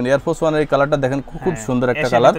Air force one এর কালারটা দেখেন খুব সুন্দর একটা কালার,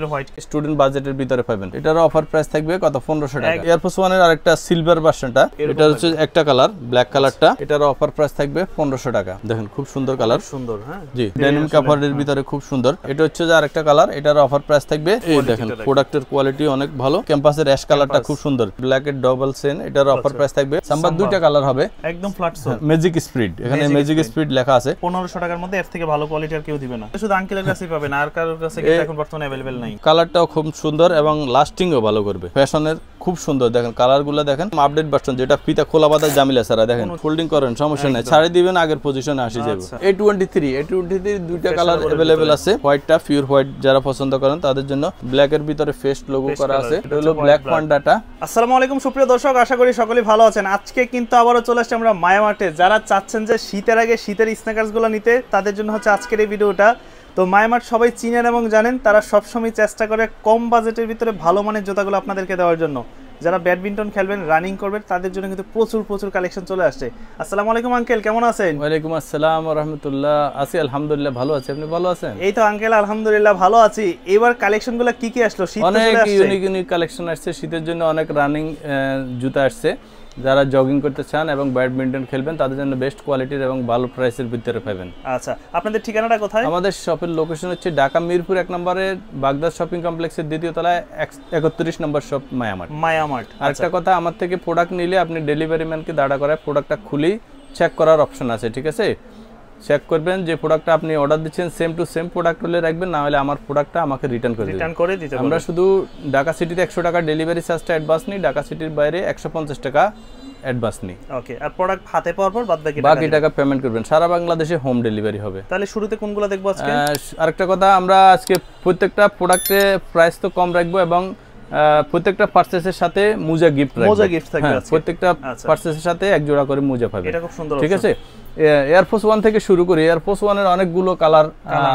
স্টুডেন্ট বাজেটের ভিতরে পাবেন। এটার অফার প্রাইস থাকবে কত 1500 টাকা। এয়ারফোর্স ওয়ান এর আরেকটা সিলভার ভার্সনটা, এটা হচ্ছে একটা কালার ব্ল্যাক কালারটা, এটার অফার প্রাইস থাকবে 1500 টাকা। দেখেন খুব সুন্দর কালার, সুন্দর হ্যাঁ জি ডেনিম কাপড়ের ভিতরে খুব সুন্দর। এটা হচ্ছে যে আরেকটা কালার, এটার অফার প্রাইস থাকবে এই দেখেন প্রোডাক্টের কোয়ালিটি অনেক ভালো। ক্যাম্পাসের অ্যাশ কালারটা খুব সুন্দর, ব্ল্যাক এর ডাবল চেন, এটার অফার প্রাইস থাকবে সাম্বার দুইটা কালার হবে, একদম ফ্ল্যাট সোল ম্যাজিক স্পিড, এখানে ম্যাজিক স্পিড লেখা আছে। 1500 টাকার মধ্যে এর থেকে ভালো কোয়ালিটি আর কেউ দিবে না, শুধু আঙ্কেলের কাছেই পাবেন, আর কারোর কাছে কিন্তু এখন বর্তমানে अवेलेबल নাই। কালারটাও খুব সুন্দর এবং লাস্টিংও ভালো করবে, ফ্যাশনের খুব সুন্দর। দেখেন কালারগুলো দেখেন, আপডেট ভার্সন যেটা ফিতা খোলা বাঁধা জামিলা ছাড়া, দেখেন ফোল্ডিং করেন সমস্যা নাই, ছাড়ি দিবেন আগের পজিশনে আসি যাবে। A23 দুইটা কালার अवेलेबल আছে, হোয়াইটটা পিওর হোয়াইট যারা পছন্দ করেন তাদের জন্য, ব্ল্যাক এর ভিতরে ফেস্ট লোগো করা আছে, এটা হলো ব্ল্যাক পান্ডাটা। আসসালামু আলাইকুম সুপ্রিয় দর্শক, আশা করি সকলেই ভালো আছেন। আজকে কিন্তু আবারো চলে আসছে আমরা মায়া মার্টে। যারা চাচ্ছেন যে শীতের আগে শীতের স্ন্যাকার্সগুলো নিতে, তাদের জন্য হচ্ছে আজকের এই ভিডিওটা। তো মায়া মার্ট সবাই চিনেন এবং জানেন, তারা সবসময় চেষ্টা করে কম বাজেটের ভিতরে ভালো মানের জুতাগুলো আপনাদেরকে দেওয়ার জন্য। যারা ব্যাডমিন্টন খেলবেন, রানিং করবেন, তাদের জন্য কিন্তু প্রচুর কালেকশন চলে আসছে। আসসালামু আলাইকুম আঙ্কেল, কেমন আছেন? ওয়ালাইকুম আসসালাম ওয়া রাহমাতুল্লাহ। আছি আলহামদুলিল্লাহ, ভালো আছি, আপনি ভালো আছেন? এই তো আঙ্কেল আলহামদুলিল্লাহ ভালো আছি। এবার কালেকশনগুলো কি আসলো? শীত অনেক ইউনিক কালেকশন আসছে শীতের জন্য, অনেক রানিং জুতা আসছে। যারা জগিং করতে চান এবং ব্যাডমিন্টন খেলবেন তাদের জন্য বেস্ট কোয়ালিটির এবং ভালো প্রাইসের ভিতরে পাবেন। আচ্ছা, আপনাদের ঠিকানাটা কোথায়? আমাদের শপের লোকেশন হচ্ছে ঢাকা মিরপুর 1 নম্বরে বাগদাদ শপিং কমপ্লেক্সের দ্বিতীয় তলায় 31 নম্বর শপ মায়া মার্ট। আরেকটা কথা, আমার থেকে প্রোডাক্ট নিলে আপনি ডেলিভারি ম্যানকে দাঁড়া করে প্রোডাক্টটা খুলেই চেক করার অপশন আছে, ঠিক আছে? চেক করবেন যে প্রোডাক্টটা আপনি অর্ডার দিচ্ছেন সেম টু সেম প্রোডাক্ট হলে রাখবেন, না হলে আমার প্রোডাক্টটা আমাকে রিটার্ন করে দিতে। আমরা শুধু ঢাকা সিটিতে 100 টাকা ডেলিভারি চার্জটা অ্যাডভান্স নিই, ঢাকা সিটির বাইরে 150 টাকা অ্যাডভান্স নিই। ওকে, আর প্রোডাক্ট হাতে পাওয়ার পর বাকি টাকা পেমেন্ট করবেন। সারা বাংলাদেশে হোম ডেলিভারি হবে। তাহলে শুরুতে কোনগুলো দেখবো আজকে? আরেকটা কথা, আমরা আজকে প্রত্যেকটা প্রোডাক্টে প্রাইস তো কম রাখবো এবং প্রত্যেকটা পারচেজের সাথে মোজা গিফট থাকবে। প্রত্যেকটা পারচেজের সাথে এক জোড়া করে মোজা পাবে, এটা খুব সুন্দর, ঠিক আছে? এয়ারফোর্স ওয়ান থেকে শুরু করি। এয়ারফোর্স ওয়ানের অনেকগুলো কালার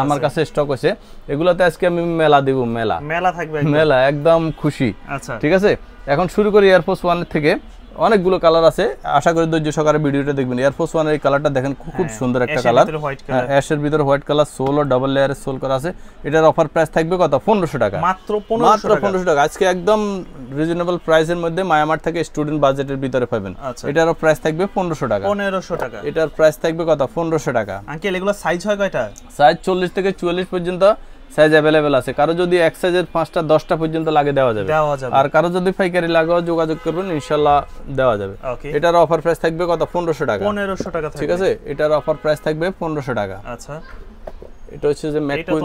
আমার কাছে স্টক আছে, এগুলোতে আজকে আমি মেলা দেব। মেলা থাকবে, মেলা একদম খুশি। আচ্ছা ঠিক আছে, এখন শুরু করি এয়ারফোর্স ওয়ানের থেকে। অনেকগুলো কালার আছে, আশা করি ধৈর্য সহকারে ভিডিওটা দেখবেন। এয়ারফোর্স ওয়ানের এই কালারটা দেখেন খুব সুন্দর একটা কালার, অ্যাশের ভিতরে white colour, soul O double লেয়ারের সোল করা আছে। এটার অফার প্রাইস থাকবে কত? 1500 টাকা, মাত্র 1500 টাকা। আজকে একদম রিজনেবল প্রাইসের মধ্যে মায়ামার্ট থেকে স্টুডেন্ট বাজেটের ভিতরে পাবেন। এটারও প্রাইস থাকবে 1500 টাকা। 1500 টাকা, এটার প্রাইস থাকবে কত? 1500 টাকা। আঙ্কেল এগুলো সাইজ হয় কয়টা? সাইজ 40 থেকে 44 পর্যন্ত সাইজ अवेलेबल আছে। কারো যদি এক সাইজের 5টা 10টা পর্যন্ত লাগে দেওয়া যাবে, আর কারো যদি পাইকারি লাগে যোগাযোগ করবেন, ইনশাআল্লাহ দেওয়া যাবে। এটার অফার প্রাইস থাকবে কত? 1500 টাকা। 1500 টাকা, ঠিক আছে? এটার অফার প্রাইস থাকবে 1500 টাকা। আচ্ছা, এটা হচ্ছে যে ম্যাককুইন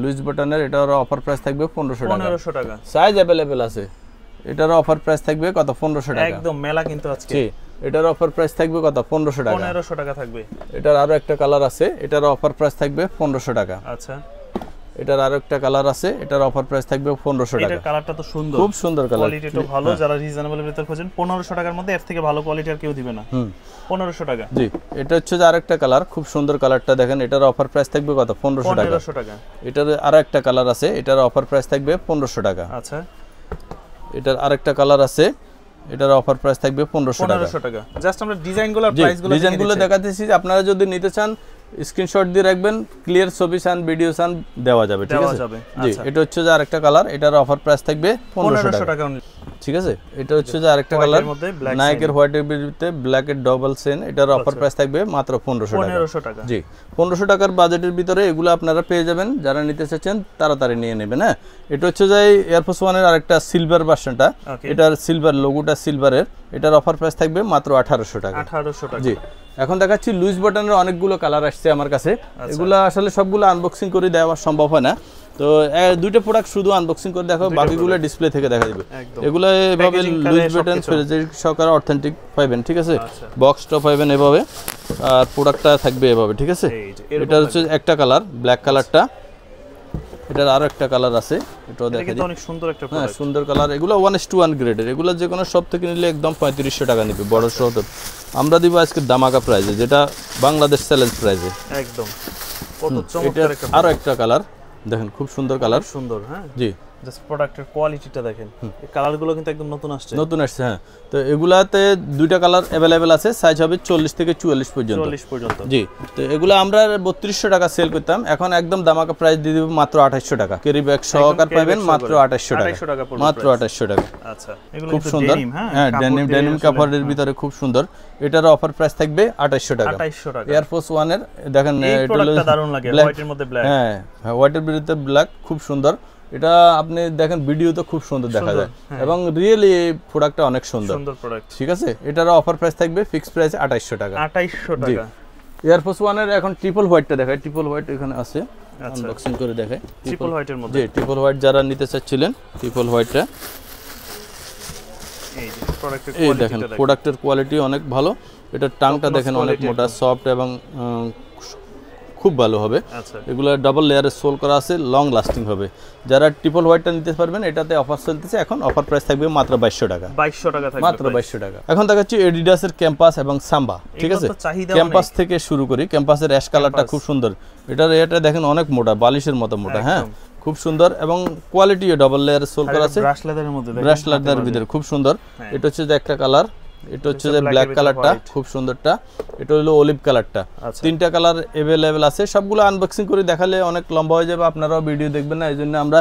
লুইস বাটনের, এটার অফার প্রাইস থাকবে 1500 টাকা। সাইজ अवेलेबल আছে। এটার অফার প্রাইস থাকবে কত? 1500 টাকা। একদম মেলা কিন্তু আজকে। এটার অফার প্রাইস থাকবে কত? 1500 টাকা। 1500 টাকা থাকবে। এটার আরো একটা কালার আছে, এটার অফার প্রাইস থাকবে 1500 টাকা। আচ্ছা, এটার আরো একটা কালার আছে, এটার অফার প্রাইস থাকবে 1500 টাকা। এটার কালারটা তো সুন্দর, খুব সুন্দর কালার, কোয়ালিটিটা ভালো। যারা রিজনেবল এর ভিতর খোঁজেন 1500 টাকার মধ্যে এর থেকে ভালো কোয়ালিটি আর কেউ দিবে না। 1500 টাকা। জি, এটা হচ্ছে যে আরেকটা কালার, খুব সুন্দর কালারটা দেখেন। এটার অফার প্রাইস থাকবে কত? 1500 টাকা। এটার আরো একটা কালার আছে, এটার অফার প্রাইস থাকবে 1500 টাকা। আচ্ছা, এটার আরেকটা কালার আছে, এটার অফার প্রাইস থাকবে 1500 টাকা। জাস্ট আমরা ডিজাইনগুলো দেখাতেছি, আপনারা যদি নিতে চান স্ক্রিনশট দিয়ে রাখবেন, ক্লিয়ার ছবি চান, ভিডিও চান, দেওয়া যাবে, ঠিক আছে? জি, এটা হচ্ছে যে আরেকটা কালার, এটার অফার প্রাইস থাকবে 1500 টাকা, ঠিক আছে? এটা হচ্ছে যে আরেকটা কালার, নাইকের হোয়াইটের বিপরীতে ব্ল্যাক এর ডাবল চেন, এটার অফার প্রাইস থাকবে মাত্র 1500 টাকা। জি, 1500 টাকার বাজেটের ভিতরে এগুলো আপনারা পেয়ে যাবেন। যারা নিতে চাচ্ছেন তাড়াতাড়ি নিয়ে নেবেন। হ্যাঁ, এটা হচ্ছে যে এয়ারফোর্স ওয়ানের আরেকটা সিলভার ভার্সনটা, এটার সিলভার লোগোটা সিলভারের, এটার অফার প্রাইস থাকবে মাত্র 1800 টাকা। 1800 টাকা। জি, এখন দেখাচ্ছি লুইস বাটনের অনেকগুলো কালার আসছে আমার কাছে। এগুলো আসলে সবগুলো আনবক্সিং করে দেওয়া সম্ভব হয় না, তো দুইটা প্রোডাক্ট শুধু আনবক্সিং করে দেখাবো, বাকিগুলো ডিসপ্লে থেকে দেখা যাবে। এগুলো এভাবে লুইস বাটন সহকারে অথেন্টিক পাবেন, ঠিক আছে? বক্সটা পাবেন এভাবে, আর প্রোডাক্টটা থাকবে এভাবে, ঠিক আছে? এটা হচ্ছে একটা কালার, ব্ল্যাক কালারটা। এটার আরো একটা কালার আছে, এটাও দেখা যায়, অনেক সুন্দর একটা প্রোডাক্ট। হ্যাঁ, সুন্দর কালার। এগুলো 1:1 গ্রেডের, এগুলো যে কোনো সব থেকে নিলে একদম 3500 টাকা নিবে বড় শর্ট। আমরা দিব আজকে দামাকা প্রাইসে, যেটা বাংলাদেশ চ্যালেঞ্জ প্রাইসে একদম। কত চমৎকার একটা। আরো একটা কালার দেখেন, খুব সুন্দর কালার, সুন্দর। হ্যাঁ, জি, জাস্ট প্রোডাক্টের কোয়ালিটিটা দেখেন, এই কালারগুলো কিন্তু একদম নতুন আসছে। হ্যাঁ। তো এগুলাতে দুইটা কালার अवेलेबल আছে, সাইজ হবে 40 থেকে 44 পর্যন্ত। 44 পর্যন্ত, জি। তো এগুলো আমরা 3200 টাকা সেল করতাম, এখন একদম দামাকা প্রাইস দিয়ে দিব মাত্র 2800 টাকা। ক্যারি ব্যাগ সহকার পাবেন মাত্র 2800 টাকা, মাত্র 2800 টাকা। আচ্ছা, এগুলো খুব সুন্দর, হ্যাঁ ডেনিম কাপড়ের ভিতরে খুব সুন্দর। এটার অফার প্রাইস থাকবে 2800 টাকা। 2800 টাকা। এয়ারফোর্স 1 এর দেখেন, এটা প্রোডাক্টটা দারুণ লাগে, হোয়াইটের মধ্যে ব্ল্যাক। হ্যাঁ, হোয়াইটের ভিতরে ব্ল্যাক, খুব সুন্দর। এটা আপনি দেখেন ভিডিওতে খুব সুন্দর দেখা যায়, এবং রিয়েলি প্রোডাক্টটা অনেক সুন্দর প্রোডাক্ট। ঠিক আছে, এটার অফার প্রাইস থাকবে ফিক্স প্রাইস 2800 টাকা। 2800 টাকা। এয়ারফোর্স 1 এর এখন ট্রিপল হোয়াইটটা দেখায়, ট্রিপল হোয়াইট এখানে আছে, আনবক্সিং করে দেখায়। ট্রিপল হোয়াইটের মধ্যে, জি ট্রিপল হোয়াইট যারা নিতে চাচ্ছিলেন, ট্রিপল হোয়াইটটা এই যে প্রোডাক্টের কোয়ালিটি দেখেন, প্রোডাক্টের কোয়ালিটি অনেক ভালো। এটার টাংটা দেখেন অনেক মোটা, সফট এবং খুব ভালো হবে। এগুলো ডাবল লেয়ারের সোল করা আছে, লং লাস্টিং হবে। যারা ট্রিপল হোয়াইটটা নিতে পারবেন, এটাতে অফার চলতেছে, এখন অফার প্রাইস থাকবে মাত্র 2200 টাকা। 2200 টাকা থাকবে, মাত্র 2200 টাকা। এখন দেখাচ্ছি এডিডাসের ক্যাম্পাস এবং সাম্বা, ঠিক আছে। ক্যাম্পাস থেকে শুরু করি, ক্যাম্পাসের অ্যাশ কালারটা খুব সুন্দর। এটা দেখেন অনেক মোটা, বালিশের মতো মোটা, হ্যাঁ খুব সুন্দর, এবং কোয়ালিটিও ডাবল লেয়ারের সোল করা আছে, ব্রাশ লেদারের মধ্যে, ব্রাশ লেদারের ভিতরে খুব সুন্দর। এটা হচ্ছে যে একটা কালার, এটা হচ্ছে যে ব্ল্যাক কালারটা খুব সুন্দরটা, এটা হলো অলিভ কালারটা। তিনটা কালার अवेलेबल আছে, সবগুলো আনবক্সিং করে দেখালে অনেক লম্বা হয়ে যাবে, আপনারাও ভিডিও দেখবেন না, এইজন্য আমরা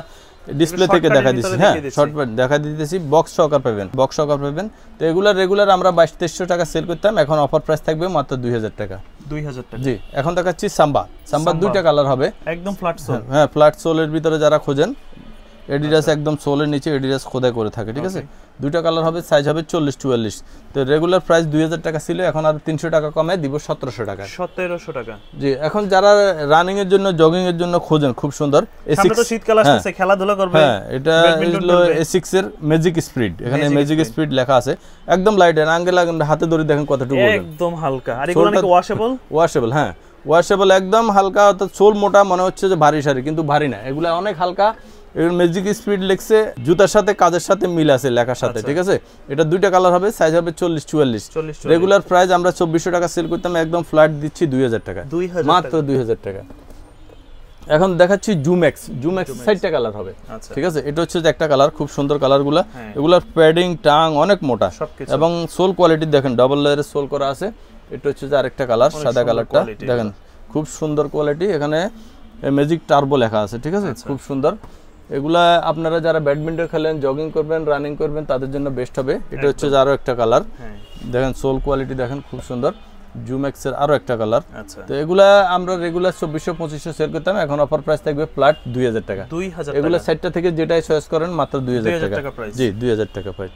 ডিসপ্লে থেকে দেখা দিচ্ছি। হ্যাঁ, শর্টকাট দেখা দিতেছি, বক্স সহকার পাবেন, বক্স সহকার পাবেন। তো এগুলা রেগুলার আমরা 2200 টাকা সেল করতাম, এখন অফার প্রাইস থাকবে মাত্র 2000 টাকা। 2000 টাকা। জি। এখন দেখাচ্ছি সাম্বা, সাম্বার দুইটা কালার হবে, একদম ফ্ল্যাট সোল। হ্যাঁ, ফ্ল্যাট সোলের ভিতরে যারা খোঁজেন, এডিডাস একদম সোলের নিচে এডিডাস খোদাই করে থাকে, ঠিক আছে। দুইটা কালার হবে, সাইজ হবে 40-44। তো রেগুলার প্রাইস 2000 টাকা ছিল, এখন আর 300 টাকা কমে দিব 1700 টাকা। 1700 টাকা। জি। এখন যারা রানিং এর জন্য, জগিং এর জন্য খোঁজেন, খুব সুন্দর সামনে তো শীতকাল আসছে, খেলাধুলা করবে। হ্যাঁ, এটা হলো A6 এর ম্যাজিক স্পিড, এখানে ম্যাজিক স্পিড লেখা আছে, একদম লাইট, আঙ্গেল হাতে ধরে দেখেন কতটুকু, একদম হালকা। আর এগুলো নাকি ওয়াশেবল? ওয়াশেবল, হ্যাঁ ওয়াশেবল, একদম হালকা, অর্থাৎ সোল মোটা মনে হচ্ছে যে ভারী শাড়ি, কিন্তু ভারী না, এগুলা অনেক হালকা। এর ম্যাজিক স্পিড লেখছে, জুতার সাথে কাজের সাথে মিল আছে লেখার সাথে, ঠিক আছে। এটা দুইটা কালার হবে, সাইজ হবে 40-44। রেগুলার প্রাইস আমরা 2400 টাকা সেল করতাম, একদম ফ্ল্যাট দিচ্ছি 2000 টাকা, মাত্র 2000 টাকা। এখন দেখাচ্ছি জুমেক্স, জুমেক্স 60টা কালার হবে, ঠিক আছে। এটা হচ্ছে যে একটা কালার, খুব সুন্দর কালারগুলো, এগুলার প্যাডিং টাং অনেক মোটা, এবং সোল কোয়ালিটি দেখেন ডাবল লেয়ারের সোল করা আছে। এটা হচ্ছে যে আরেকটা কালার, সাদা কালারটা দেখেন, খুব সুন্দর কোয়ালিটি, এখানে ম্যাজিক টার্বো লেখা আছে, ঠিক আছে, খুব সুন্দর। এগুলা আপনারা যারা ব্যাডমিন্টন খেলেন, জগিং করবেন, রানিং করবেন, তাদের জন্য বেস্ট হবে। এটা হচ্ছে যে আরো একটা কালার, দেখেন সোল কোয়ালিটি দেখেন খুব সুন্দর, জুমেক্সের আরো একটা কালার। তো এগুলা আমরা রেগুলার 2400-2500 সেল করতাম, এখন অফার প্রাইস থাকবে ফ্ল্যাট 2000 টাকা। এগুলা 60টা থেকে যেটাই চয়েস করেন মাত্র 2000 টাকা। জি, 2000 টাকা প্রাইস।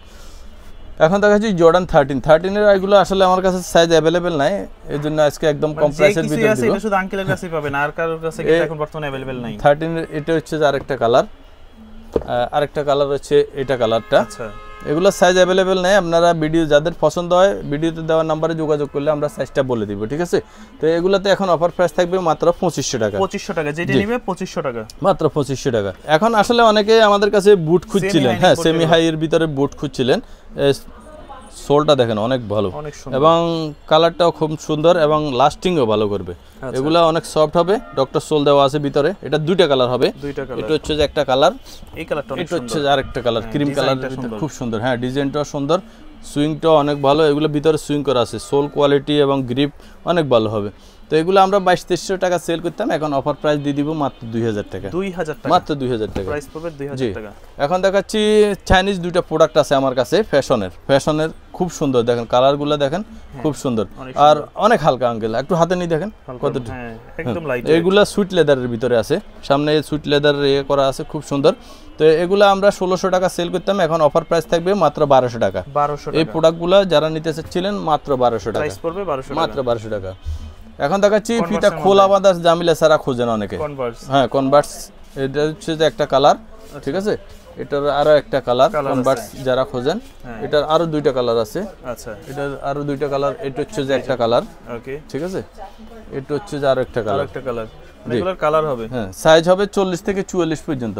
এখন দেখাচ্ছি জর্ডান 13 এর, এগুলো আসলে আমার কাছে সাইজ अवेलेबल নাই, এজন্য আজকে একদম কম প্রাইসের ভিতরে দিব। এটা শুধু আঙ্কেলের কাছেই পাবেন, আর কারোর কাছে কিন্তু এখন বর্তমানে अवेलेबल নাই। 13 এর এটা হচ্ছে যে আরেকটা কালার, আরেকটা কালার হচ্ছে এটা কালারটা। আচ্ছা, এগুলো সাইজ अवेलेबल নাই, আপনারা ভিডিও যাদের পছন্দ হয় ভিডিওতে দেওয়া নম্বরে যোগাযোগ করলে আমরা সাইজটা বলে দিব, ঠিক আছে। তো এগুলাতে এখন অফার প্রাইস থাকবে মাত্র 2500 টাকা। 2500 টাকা, যেটা নেবে 2500 টাকা, মাত্র 2500 টাকা। এখন আসলে অনেকে আমাদের কাছে বুট খুঁজছিলেন, হ্যাঁ সেমি হাই এর ভিতরে বুট খুঁজছিলেন, সোলটা দেখেন অনেক ভালো, এবং কালারটাও খুব সুন্দর, এবং লাস্টিংও ভালো করবে। এগুলা অনেক সফট হবে, ডক্টর সোল দেওয়া আছে ভিতরে। এটা দুইটা কালার হবে, এটা হচ্ছে যে একটা কালার, এই কালারটা এটা হচ্ছে যে আরেকটা কালার, ক্রিম কালার, খুব সুন্দর। হ্যাঁ, ডিজাইনটাও সুন্দর, সুইংটাও অনেক ভালো, এগুলো ভিতরে সুইং করা আছে, সোল কোয়ালিটি এবং গ্রিপ অনেক ভালো হবে। তো এগুলো আমরা 2200-2300 টাকা সেল করতাম, এখন অফার প্রাইস দিয়ে দিব মাত্র 2000 টাকা। 2000 টাকা, মাত্র 2000 টাকা প্রাইস পাবে 2000 টাকা। এখন দেখাচ্ছি চাইনিজ দুইটা প্রোডাক্ট আছে আমার কাছে, ফ্যাশনের খুব সুন্দর, দেখেন কালারগুলো দেখেন খুব সুন্দর, আর অনেক হালকা আঙ্কেল, একটু হাতে নিয়ে দেখেন কতটুকু, একদম লাইট। এগুলা সুইট লেদারের ভিতরে আছে, সামনে সুইট লেদার করা আছে, খুব সুন্দর। তো এগুলো আমরা 1600 টাকা সেল করতাম, এখন অফার প্রাইস থাকবে মাত্র 1200 টাকা। এই প্রোডাক্টগুলো যারা নিতে চাচ্ছিলেন মাত্র 1200 টাকা, প্রাইস পড়বে 1200 টাকা, মাত্র 1200 টাকা। এখন দেখাচ্ছি ফিতা খোলা বাঁধা জামিলা সারা খোঁজেন অনেকে, হ্যাঁ কনভার্স, এটা হচ্ছে যে একটা কালার, ঠিক আছে। এটার আরো একটা কালার, কনভার্স যারা খোঁজেন, এটার আরো দুইটা কালার আছে। আচ্ছা, এটার আরো দুইটা কালার, এটা হচ্ছে যে একটা কালার, ওকে ঠিক আছে। এটা হচ্ছে যে আরো একটা কালার, রেগুলার কালার হবে, হ্যাঁ সাইজ হবে 40 থেকে 44 পর্যন্ত।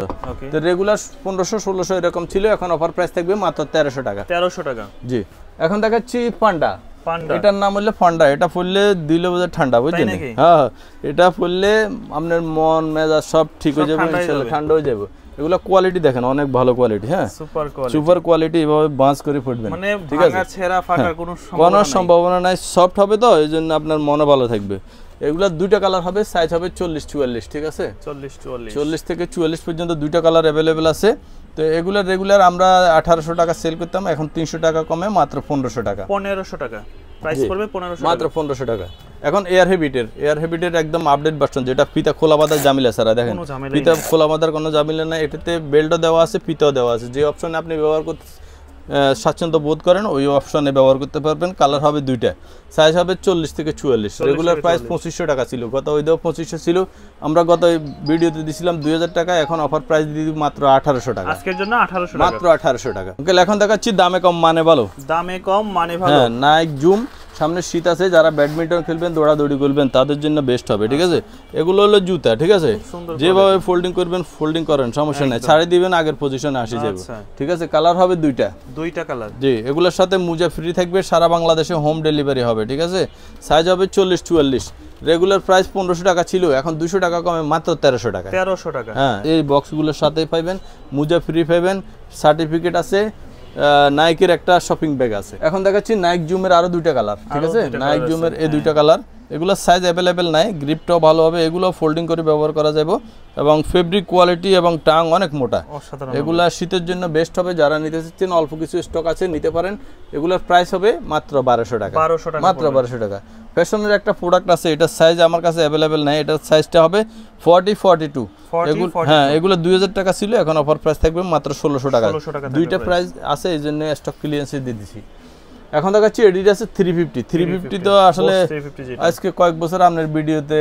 তো রেগুলার 1500-1600 এরকম ছিল, এখন অফার প্রাইস থাকবে মাত্র 1300 টাকা। 1300 টাকা, জি। এখন দেখাচ্ছি পান্ডা, এটার নাম হলো ফান্ডা। এটা পড়লে দিলে বোঝা ঠান্ডা, বুঝছেন? হ্যাঁ, এটা পড়লে আপনার মন মেজাজ সব ঠিক হয়ে যাবে, ঠান্ডা হয়ে যাবে। এগুলা কোয়ালিটি দেখেন অনেক ভালো কোয়ালিটি। হ্যাঁ, সুপার কোয়ালিটি, এভাবে বাঁচ করে ফুটবেন, মানে ভাঙা ছেঁড়া ফাটার কোনো সম্ভাবনা নাই। সফট হবে তো, এই জন্য আপনার মনে ভালো থাকবে। এগুলা দুইটা কালার হবে, সাইজ হবে 40-44, ঠিক আছে? 40 থেকে 44 পর্যন্ত দুইটা কালার অ্যাভেলেবেল আছে। তো এগুলা রেগুলার আমরা 1800 টাকা সেল করতাম, এখন 300 টাকা কমে মাত্র 1500 টাকা। 1500 টাকা প্রাইস পড়বে, 1500 মাত্র 1500 টাকা। এখন এয়ার হেবিটের একদম আপডেট ভার্সন, যেটা ফিতা খোলা বাঁধার জামিলা ছাড়া। দেখেন ফিতা খোলা বাঁধার কোনো জামিলা নাই, এটাতে বেল্টও দেওয়া আছে, ফিতাও দেওয়া আছে। যে অপশনে আপনি ব্যবহার করতে স্বাচ্ছন্দ্য বোধ করেন ওই অপশনে ব্যবহার করতে পারবেন। কালার হবে দুইটা, সাইজ হবে 40 থেকে 44। রেগুলার প্রাইস 2500 টাকা ছিল, গত ওইটাও 2500 ছিল। আমরা গত ভিডিওতে দিছিলাম 2000 টাকা, এখন অফার প্রাইস দিয়ে দিব মাত্র 1800 টাকা। আজকের জন্য 1800 টাকা, মাত্র 1800 টাকা। ওকে, এখন দেখাচ্ছি দামে কম মানে ভালো। দামে কম মানে ভালো। হ্যাঁ, নাইক জুম, সামনে শীত আছে, যারা ব্যাডমিন্টন খেলবেন, দৌড়াদৌড়ি করবেন, তাদের জন্য বেস্ট হবে, ঠিক আছে? এগুলো হলো জুতা, ঠিক আছে? যেভাবে ফোল্ডিং করবেন ফোল্ডিং করেন, সমস্যা নাই, ছাড়ি দিবেন আগের পজিশনে আসে যাবে, ঠিক আছে? কালার হবে দুইটা কালার। জি, এগুলোর সাথে মোজা ফ্রি থাকবে, সারা বাংলাদেশে হোম ডেলিভারি হবে, ঠিক আছে? সাইজ হবে 40-44। রেগুলার প্রাইস 1500 টাকা ছিল, এখন 200 টাকা কমে মাত্র 1300 টাকা। 1300 টাকা। হ্যাঁ, এই বক্সগুলোর সাথেই পাইবেন, মোজা ফ্রি পাবেন, সার্টিফিকেট আছে, নাইকের একটা শপিং ব্যাগ আছে। এখন দেখাচ্ছি নাইক জুমের আরো দুইটা কালার, ঠিক আছে? নাইক জুমের এই দুইটা কালার, এগুলো সাইজ অ্যাভেলেবেল নাই, গ্রিপটাও ভালো হবে, এগুলো ফোল্ডিং করে ব্যবহার করা যাবে, এবং ফেব্রিক কোয়ালিটি এবং টাং অনেক মোটা। এগুলা শীতের জন্য বেস্ট হবে, যারা নিতে চাচ্ছেন অল্প কিছু স্টক আছে, নিতে পারেন। এগুলোর প্রাইস হবে মাত্র 1200 টাকা, মাত্র 1200 টাকা। ফ্যাশনের একটা প্রোডাক্ট আছে, এটার সাইজ আমার কাছে অ্যাভেলেবেল নাই, এটার সাইজটা হবে 40-42। হ্যাঁ, এগুলো 2000 টাকা ছিল, এখন অফার প্রাইস থাকবে মাত্র 1600 টাকা। দুইটা প্রাইস আছে, এই জন্য স্টক ক্লিয়ারেন্সে দিয়ে দিছি। এখন দেখাচ্ছি এডিডাস 350 তো আসলে আজকে কয়েক বছর আপনার ভিডিওতে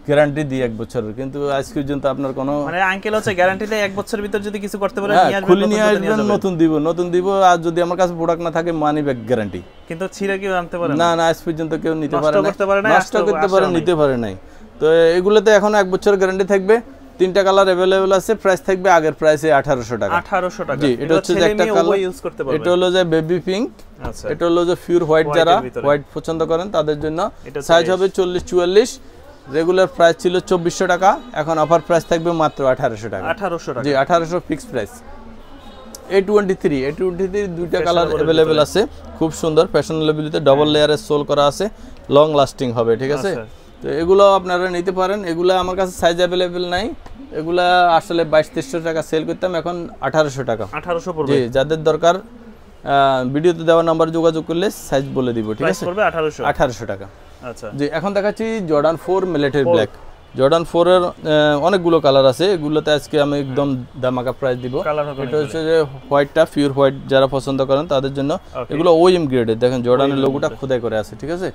গ্যারান্টি দিই 1 বছরের, কিন্তু আজকে পর্যন্ত আপনার কোনো মানে আঙ্কেল হচ্ছে গ্যারান্টিতে 1 বছরের ভিতর যদি কিছু করতে পারে নিয়ে আসবেন, খুলে নিয়ে আসবেন, নতুন দিব। আর যদি আমার কাছে প্রোডাক্ট না থাকে, মানি ব্যাক গ্যারান্টি। কিন্তু ছিঁড়ে কেউ আনতে পারে না, আজ পর্যন্ত কেউ নিতে পারে না, নষ্ট করতে পারে, নিতে পারে নাই। তো এগুলোতে এখন 1 বছর গ্যারান্টি থাকবে। 3টা কালার अवेलेबल আছে, প্রাইস থাকবে আগের প্রাইসে 1800 টাকা। 1800 টাকা। জি, এটা হচ্ছে যে একটা কালার ইউজ করতে পারবেন। এটা হলো যে বেবি পিঙ্ক, আচ্ছা। এটা হলো যে পিওর হোয়াইট, যারা হোয়াইট পছন্দ করেন তাদের জন্য। সাইজ হবে 40-44। রেগুলার প্রাইস ছিল 2400 টাকা, এখন অফার প্রাইস থাকবে মাত্র 1800 টাকা। 1800 টাকা। জি, 1800 ফিক্স প্রাইস। A23 দুইটা কালার अवेलेबल আছে, খুব সুন্দর ফ্যাশনেবলিতে, ডাবল লেয়ারের সোল করা আছে, লং লাস্টিং হবে, ঠিক আছে? তো এগুলো আপনারা নিতে পারেন। এগুলো আমার কাছে সাইজ অ্যাভেলেবেল নাই, এগুলা আসলে 2200-2300 টাকা সেল করতাম, এখন 1800 টাকা। 1800 পড়বে। জি, যাদের দরকার ভিডিওতে দেওয়া নাম্বার যোগাযোগ করলে সাইজ বলে দিব, ঠিক আছে? পড়বে 1800 টাকা। আচ্ছা। জি, এখন দেখাচ্ছি জর্ডান 4 মিলিটারি ব্ল্যাক। জর্ডান 4 এর অনেকগুলো কালার আছে, এগুলোতে আজকে আমি একদম দামাকা প্রাইস দিব। এটা হচ্ছে যে হোয়াইটটা, পিওর হোয়াইট যারা পছন্দ করেন তাদের জন্য। এগুলো ওএম গ্রেডের, দেখেন জর্ডানের লোগোটা খোদাই করে আছে, ঠিক আছে?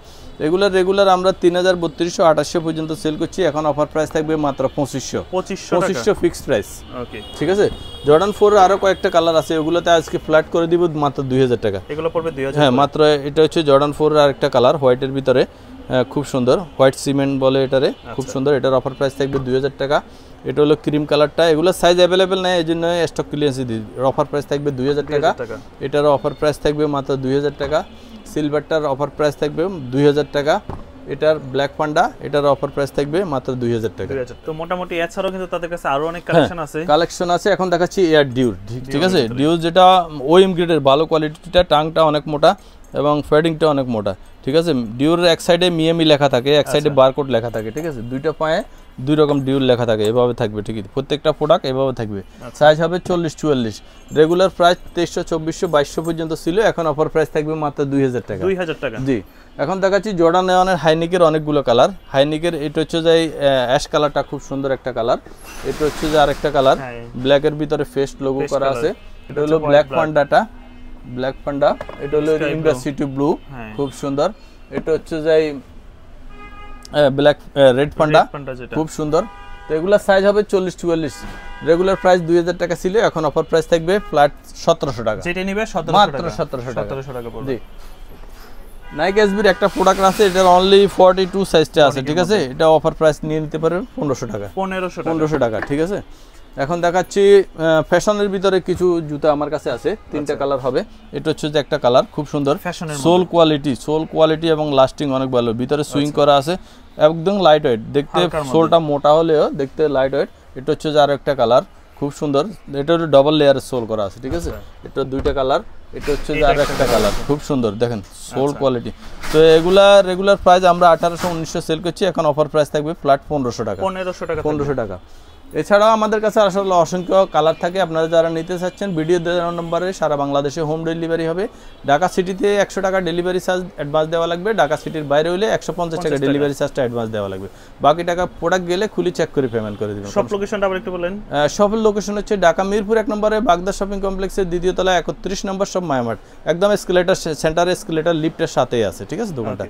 এগুলো রেগুলার আমরা 3300-2800 পর্যন্ত সেল করছি, এখন অফার প্রাইস থাকবে মাত্র 2500 ফিক্স প্রাইস। ওকে, ঠিক আছে? জর্ডান 4 এর আরো কয়েকটা কালার আছে, ওগুলোতে আজকে ফ্ল্যাট করে দিব মাত্র 2000 টাকা। এগুলো পড়বে 2000। হ্যাঁ, মাত্র। এটা হচ্ছে জর্ডান 4 এর আরেকটা কালার, হোয়াইটের ভিতরে, খুব সুন্দর, হোয়াইট সিমেন্ট বলে এটারে, খুব সুন্দর। এটার অফার প্রাইস থাকবে 2000 টাকা। এটা হলো ক্রিম কালারটা, এগুলো সাইজ অ্যাভেলেবেল নাই, এই জন্য স্টক ক্লিয়ারেন্স দিই। অফার প্রাইস থাকবে 2000 টাকা। এটারও অফার প্রাইস থাকবে মাত্র 2000 টাকা। সিলভারটার অফার প্রাইস থাকবে 2000 টাকা। এটার ব্ল্যাক পান্ডা, এটার অফার প্রাইস থাকবে মাত্র 2000 টাকা। তো মোটামুটি এছাড়াও কিন্তু তাদের কাছে আরো অনেক কালেকশন আছে। এখন দেখাচ্ছি এয়ার ডিউর, ঠিক আছে? ডিউর যেটা ওএম গ্রেডের ভালো কোয়ালিটিটা, টাংটা অনেক মোটা এবং ফেডিংটা অনেক মোটা, ঠিক আছে? ডিউর এক সাইডে মিয়ামি লেখা থাকে, এক সাইডে বারকোড লেখা থাকে, ঠিক আছে? দুইটা পায়ে দুই রকম ডিউর লেখা থাকে, এভাবে থাকবে, ঠিক আছে? প্রত্যেকটা প্রোডাক্ট এভাবে থাকবে। সাইজ হবে 40-44। রেগুলার প্রাইস 2300-2400-2200 পর্যন্ত ছিল, এখন অফার প্রাইস থাকবে মাত্র 2000 টাকা। 2000 টাকা। জি, এখন দেখাচ্ছি জর্ডান নেওয়ানের হাইনিকের অনেকগুলো কালার। হাইনিকের এটা হচ্ছে যে অ্যাশ কালারটা খুব সুন্দর একটা কালার। এটা হচ্ছে যে আরেকটা কালার, ব্ল্যাকের ভিতরে ফেস্ট লোগো করা আছে। এটা হলো ব্ল্যাক পান্ডাটা, ব্ল্যাক পান্ডা। এটা হলো ইউনিভার্সিটি ব্লু, খুব সুন্দর। এটা হচ্ছে যে ব্ল্যাক রেড পান্ডা, খুব সুন্দর। তো এগুলা সাইজ হবে 40-44। রেগুলার প্রাইস 2000 টাকা ছিল, এখন অফার প্রাইস থাকবে ফ্ল্যাট 1700 টাকা। যেটা নিবে 1700 টাকা পড়বে। জি, নাইক এসবির একটা প্রোডাক্ট আছে, এটার অনলি 42 সাইজটা আছে, ঠিক আছে? এটা অফার প্রাইস নিয়ে নিতে পারেন 1500 টাকা। 1500 টাকা, ঠিক আছে? এখন দেখাচ্ছি ফ্যাশনের ভিতরে কিছু জুতা আমার কাছে আছে, 3টা কালার হবে। এটা হচ্ছে যে একটা কালার, খুব সুন্দর, সোল কোয়ালিটি এবং লাস্টিং অনেক ভালো, ভিতরে সুইং করা আছে, একদম লাইট ওয়েট, দেখতে সোলটা মোটা হলেও দেখতে লাইট ওয়েট। এটা হচ্ছে যে আরো একটা কালার, খুব সুন্দর, এটা হলো ডাবল লেয়ারের সোল করা আছে, ঠিক আছে। এটা দুইটা কালার, এটা হচ্ছে যে আর একটা কালার, খুব সুন্দর দেখেন সোল কোয়ালিটি। তো এগুলা রেগুলার প্রাইস আমরা 1800-1900 সেল করছি, এখন অফার প্রাইস থাকবে ফ্ল্যাট 1500 টাকা। 1500 টাকা। এছাড়াও আমাদের কাছে আসলে অসংখ্য কালার থাকে, আপনারা যারা নিতে চাচ্ছেন ভিডিও দেওয়ার নম্বরে সারা বাংলাদেশে হোম ডেলিভারি হবে। ঢাকা সিটিতে 100 টাকা ডেলিভারি চার্জ অ্যাডভান্স দেওয়া লাগবে, ঢাকা সিটির বাইরে হলে 150 টাকা ডেলিভারি চার্জটা অ্যাডভান্স দেওয়া লাগবে, বাকি টাকা প্রোডাক্ট গেলে খুলে চেক করে পেমেন্ট করে দিবেন। সব লোকেশনটা আবার একটু বলেন। সবের লোকেশন হচ্ছে ঢাকা মিরপুর 1 নম্বরে বাগদা শপিং কমপ্লেক্সের দ্বিতীয় তলায় 31 নম্বর সব মায়ামার্ট, একদম এসকেলেটর সেন্টারে এসকেলেটর লিফটের সাথেই আছে, ঠিক আছে দোকানটা।